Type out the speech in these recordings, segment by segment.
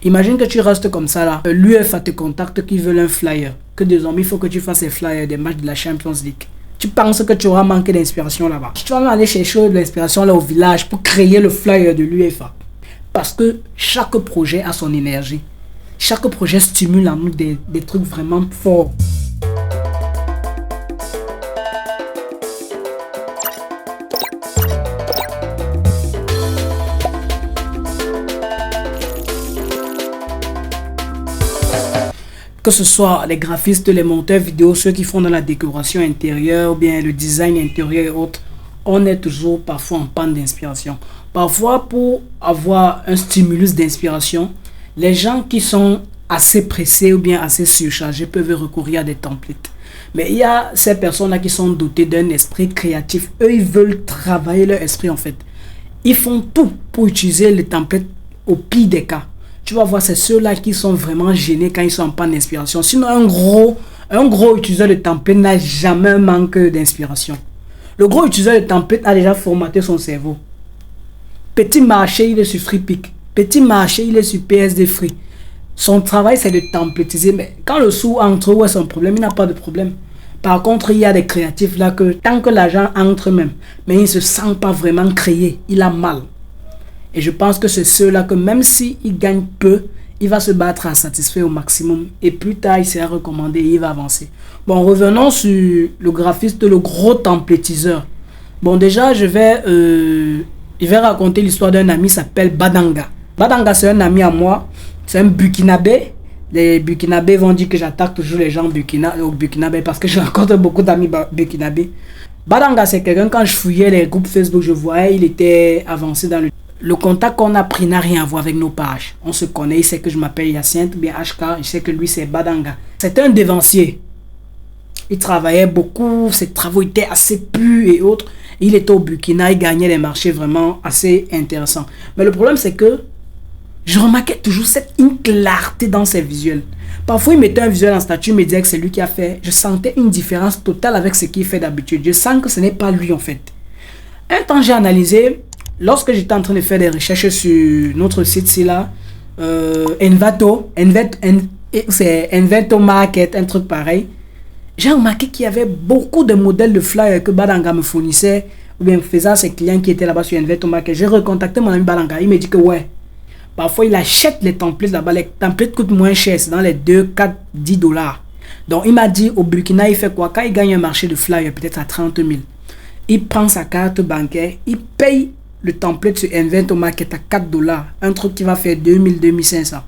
Imagine que tu restes comme ça là. L'UEFA te contacte qui veut un flyer. Que désormais il faut que tu fasses les flyers des matchs de la Champions League. Tu penses que tu auras manqué d'inspiration là-bas. Tu vas même aller chercher de l'inspiration là au village pour créer le flyer de l'UEFA. Parce que chaque projet a son énergie. Chaque projet stimule en nous des trucs vraiment forts. Que ce soit les graphistes, les monteurs vidéo, ceux qui font dans la décoration intérieure ou bien le design intérieur et autres, on est toujours parfois en panne d'inspiration. Parfois, pour avoir un stimulus d'inspiration, les gens qui sont assez pressés ou bien assez surchargés peuvent recourir à des templates. Mais il y a ces personnes-là qui sont dotées d'un esprit créatif. Eux, ils veulent travailler leur esprit en fait. Ils font tout pour utiliser les templates au pire des cas. Tu vas voir, c'est ceux-là qui sont vraiment gênés quand ils sont en panne d'inspiration. Sinon, un gros utilisateur de template n'a jamais un manque d'inspiration. Le gros utilisateur de template a déjà formaté son cerveau. Petit marché, il est sur FreePic. Petit marché, il est sur PSD Free. Son travail, c'est de templatiser. Mais quand le sou entre, où est son problème? Il n'a pas de problème. Par contre, il y a des créatifs là que tant que l'argent entre même, mais il ne se sent pas vraiment créé. Il a mal. Et je pense que c'est ceux-là que même s'il gagne peu, il va se battre à satisfaire au maximum. Et plus tard, il sera recommandé et il va avancer. Bon, revenons sur le graphiste, le gros templatiseur. Bon, déjà, je vais raconter l'histoire d'un ami qui s'appelle Badanga. Badanga, c'est un ami à moi. C'est un Burkinabé. Les Burkinabés vont dire que j'attaque toujours les gens au Burkinabé parce que je rencontre beaucoup d'amis Burkinabés. Badanga, c'est quelqu'un, quand je fouillais les groupes Facebook, je voyais, il était avancé dans le contact qu'on a pris n'a rien à voir avec nos pages. On se connaît, il sait que je m'appelle Hyacinthe, bien HK, je sais que lui c'est Badanga. C'était un dévancier. Il travaillait beaucoup, ses travaux étaient assez purs et autres. Il était au Burkina, il gagnait des marchés vraiment assez intéressants. Mais le problème c'est que je remarquais toujours une clarté dans ses visuels. Parfois il mettait un visuel en statut, il me disait que c'est lui qui a fait. Je sentais une différence totale avec ce qu'il fait d'habitude. Je sens que ce n'est pas lui en fait. Un temps j'ai analysé. Lorsque j'étais en train de faire des recherches sur notre site-ci là, c'est Envato Market, un truc pareil, j'ai remarqué qu'il y avait beaucoup de modèles de flyers que Badanga me fournissait, ou bien faisait à ses clients qui étaient là-bas sur Envato Market. J'ai recontacté mon ami Badanga, il me dit que ouais, parfois il achète les templates là-bas, les templates coûtent moins cher, c'est dans les 2, 4, 10 dollars. Donc il m'a dit au Burkina, il fait quoi? Quand il gagne un marché de flyers, peut-être à 30 000, il prend sa carte bancaire, il paye le template sur Envato Market à 4 dollars, un truc qui va faire 2000, 2500.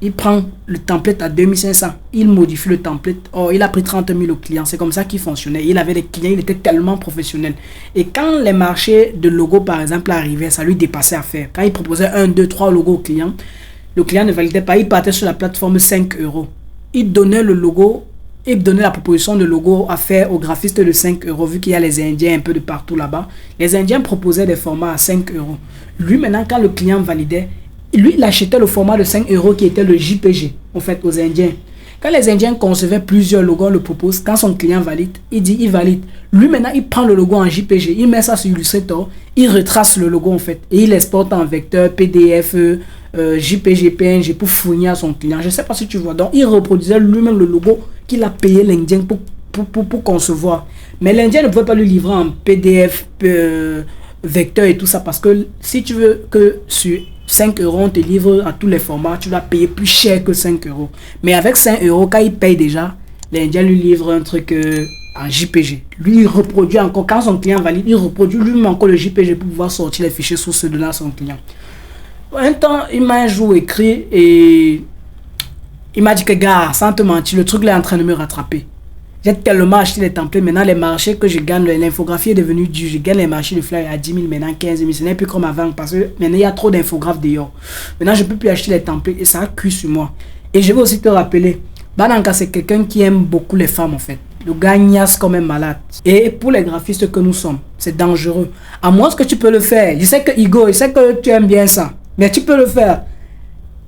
Il prend le template à 2500, il modifie le template. Oh, il a pris 30 000 au client. C'est comme ça qu'il fonctionnait. Il avait des clients, il était tellement professionnel. Et quand les marchés de logos, par exemple, arrivaient, ça lui dépassait à faire. Quand il proposait 1, 2, 3 logos au client, le client ne validait pas. Il partait sur la plateforme 5 euros. Il donnait le logo. Il donnait la proposition de logo à faire aux graphistes de 5 euros, vu qu'il y a les Indiens un peu de partout là-bas. Les Indiens proposaient des formats à 5 euros. Lui, maintenant, quand le client validait, lui, il achetait le format de 5 euros qui était le JPG, en fait, aux Indiens. Quand les Indiens concevaient plusieurs logos, on le propose. Quand son client valide, il dit il valide. Lui, maintenant, il prend le logo en JPG, il met ça sur Illustrator, il retrace le logo, en fait, et il l'exporte en vecteur, PDF, JPG, PNG pour fournir à son client. Je ne sais pas si tu vois. Donc, il reproduisait lui-même le logo qu'il a payé l'Indien pour concevoir. Mais l'Indien ne pouvait pas lui livrer en PDF, vecteur et tout ça. Parce que si tu veux que sur 5 euros, on te livre à tous les formats, tu dois payer plus cher que 5 euros. Mais avec 5 euros, quand il paye déjà, l'Indien lui livre un truc en JPG. Lui, il reproduit encore. Quand son client valide, il reproduit lui-même encore le JPG pour pouvoir sortir les fichiers sous ceux de là son client. Un temps, il m'a un jour écrit et il m'a dit que gars, sans te mentir, le truc là est en train de me rattraper. J'ai tellement acheté les templates. Maintenant, les marchés que je gagne, l'infographie est devenue dure. Je gagne les marchés de flyers à 10 000, maintenant 15 000. Ce n'est plus comme avant parce que maintenant, il y a trop d'infographes dehors. Maintenant, je ne peux plus acheter les templates et ça a cuit sur moi. Et je vais aussi te rappeler, Badanga, c'est quelqu'un qui aime beaucoup les femmes en fait. Le gars niasse comme un malade. Et pour les graphistes que nous sommes, c'est dangereux. À moins que tu peux le faire. Je sais que Hugo, je sais que tu aimes bien ça. Mais tu peux le faire.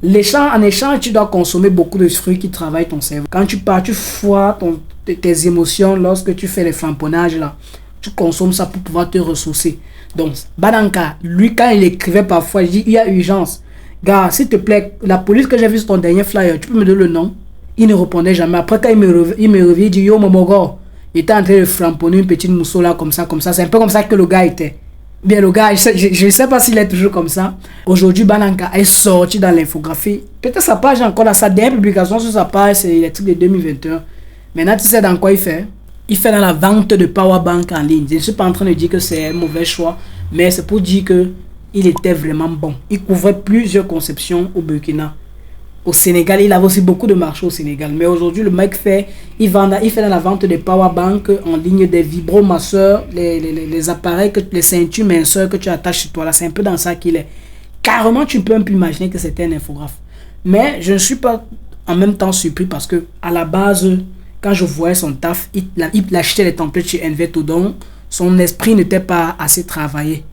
En échange, tu dois consommer beaucoup de fruits qui travaillent ton cerveau. Quand tu pars, tu foires tes émotions lorsque tu fais les flamponnages là. Tu consommes ça pour pouvoir te ressourcer. Donc, Badanga, lui, quand il écrivait parfois, il dit il y a urgence. Gars, s'il te plaît, la police que j'ai vu sur ton dernier flyer, tu peux me donner le nom? Il ne répondait jamais. Après, quand il me revient, il dit, yo, Momogo, il était en train de flamponner une petite mousseau là, comme ça, comme ça. C'est un peu comme ça que le gars était. Bien, le gars, je ne sais pas s'il est toujours comme ça. Aujourd'hui, Bananka est sorti dans l'infographie. Peut-être sa page encore dans sa dernière publication sur sa page, c'est les trucs de 2021. Maintenant, tu sais dans quoi il fait? Il fait dans la vente de powerbank en ligne. Je ne suis pas en train de dire que c'est un mauvais choix, mais c'est pour dire que il était vraiment bon. Il couvrait plusieurs conceptions au Burkina. Au Sénégal, il avait aussi beaucoup de marchés au Sénégal. Mais aujourd'hui, le mec il fait dans la vente des powerbanks en ligne, des vibromasseurs, les appareils, les ceintures minceurs que tu attaches sur toi. Là, c'est un peu dans ça qu'il est. Carrément, tu peux même plus imaginer que c'était un infographe. Mais je ne suis pas en même temps surpris parce que à la base, quand je voyais son taf, il achetait les templates chez Enveto, donc son esprit n'était pas assez travaillé.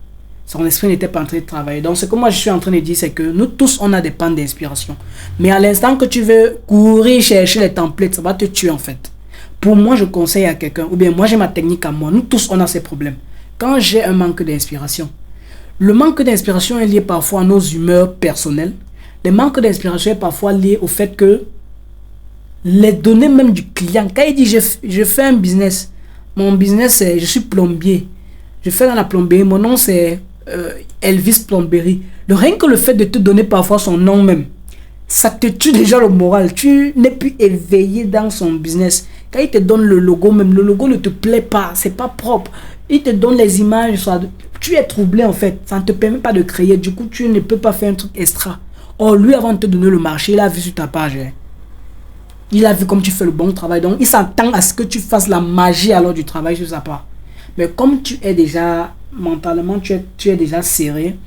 Son esprit n'était pas en train de travailler. Donc, ce que moi je suis en train de dire, c'est que nous tous, on a des pannes d'inspiration. Mais à l'instant que tu veux courir chercher les templates, ça va te tuer en fait. Pour moi, je conseille à quelqu'un, ou bien moi j'ai ma technique à moi. Nous tous, on a ces problèmes. Quand j'ai un manque d'inspiration, le manque d'inspiration est lié parfois à nos humeurs personnelles. Le manque d'inspiration est parfois lié au fait que les données même du client, quand il dit je fais un business, mon business c'est je suis plombier, je fais dans la plomberie, mon nom c'est Elvis Plomberie. Rien que le fait de te donner parfois son nom même, ça te tue déjà le moral. Tu n'es plus éveillé dans son business. Quand il te donne le logo même, le logo ne te plaît pas, c'est pas propre. Il te donne les images, tu es troublé en fait. Ça ne te permet pas de créer. Du coup, tu ne peux pas faire un truc extra. Or, lui, avant de te donner le marché, il a vu sur ta page. Il a vu comme tu fais le bon travail. Donc, il s'attend à ce que tu fasses la magie alors du travail sur sa part. Mais comme tu es déjà, mentalement, tu es déjà serré,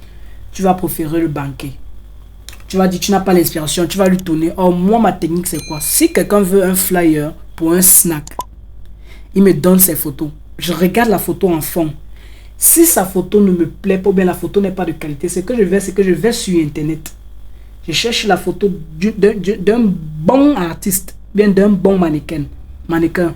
tu vas préférer le banquer. Tu vas dire, tu n'as pas l'inspiration, tu vas lui tourner. Or, moi, ma technique, c'est quoi? Si quelqu'un veut un flyer pour un snack, il me donne ses photos. Je regarde la photo en fond. Si sa photo ne me plaît pas, ou bien la photo n'est pas de qualité, c'est que je vais sur Internet. Je cherche la photo d'un bon artiste, bien d'un bon mannequin.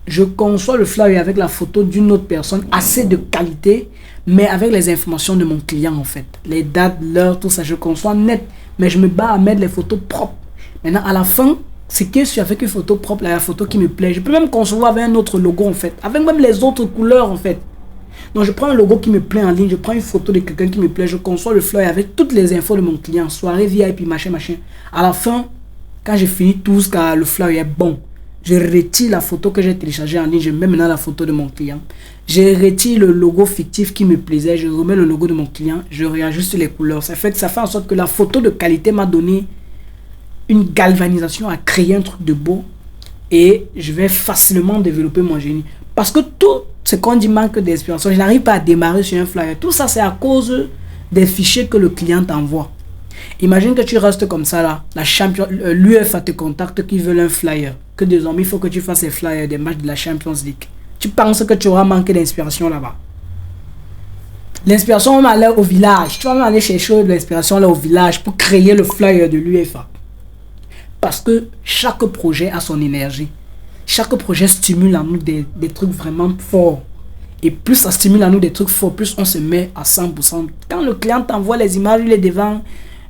Je conçois le flyer avec la photo d'une autre personne, assez de qualité, mais avec les informations de mon client en fait. Les dates, l'heure, tout ça, je conçois net. Mais je me bats à mettre les photos propres. Maintenant, à la fin, c'est que je suis avec une photo propre, la photo qui me plaît. Je peux même concevoir avec un autre logo en fait, avec même les autres couleurs en fait. Donc je prends un logo qui me plaît en ligne, je prends une photo de quelqu'un qui me plaît, je conçois le flyer avec toutes les infos de mon client, soirée VIP, machin. À la fin, quand j'ai fini tout ce que le flyer est bon, je retire la photo que j'ai téléchargée en ligne, je mets maintenant la photo de mon client. Je retire le logo fictif qui me plaisait, je remets le logo de mon client, je réajuste les couleurs. Ça fait en sorte que la photo de qualité m'a donné une galvanisation à créer un truc de beau et je vais facilement développer mon génie. Parce que tout ce qu'on dit manque d'inspiration, je n'arrive pas à démarrer sur un flyer. Tout ça, c'est à cause des fichiers que le client t'envoie. Imagine que tu restes comme ça là, l'UEFA te contacte qui veut un flyer. Que désormais, il faut que tu fasses les flyers des matchs de la Champions League. Tu penses que tu auras manqué d'inspiration là-bas. L'inspiration, on va aller au village. Tu vas aller chercher de l'inspiration là au village pour créer le flyer de l'UEFA. Parce que chaque projet a son énergie. Chaque projet stimule en nous des trucs vraiment forts. Et plus ça stimule en nous des trucs forts, plus on se met à 100%. Quand le client t'envoie les images, il est devant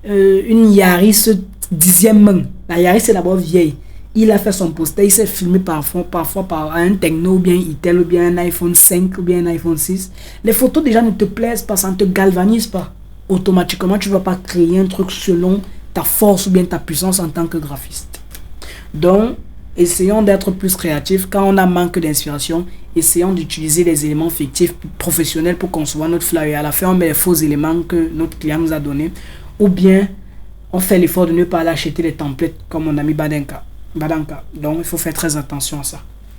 une Yaris 10e main. La Yaris c'est d'abord vieille. Il a fait son poster, il s'est filmé parfois par un Techno, ou bien Itel, ou bien un iPhone 5, ou bien un iPhone 6. Les photos déjà ne te plaisent pas, ça ne te galvanise pas. Automatiquement, tu ne vas pas créer un truc selon ta force ou bien ta puissance en tant que graphiste. Donc, essayons d'être plus créatifs. Quand on a manque d'inspiration, essayons d'utiliser les éléments fictifs professionnels pour concevoir notre flyer. À la fin, on met les faux éléments que notre client nous a donnés. Ou bien, on fait l'effort de ne pas aller acheter les templates comme mon ami Badanka. Donc, il faut faire très attention à ça.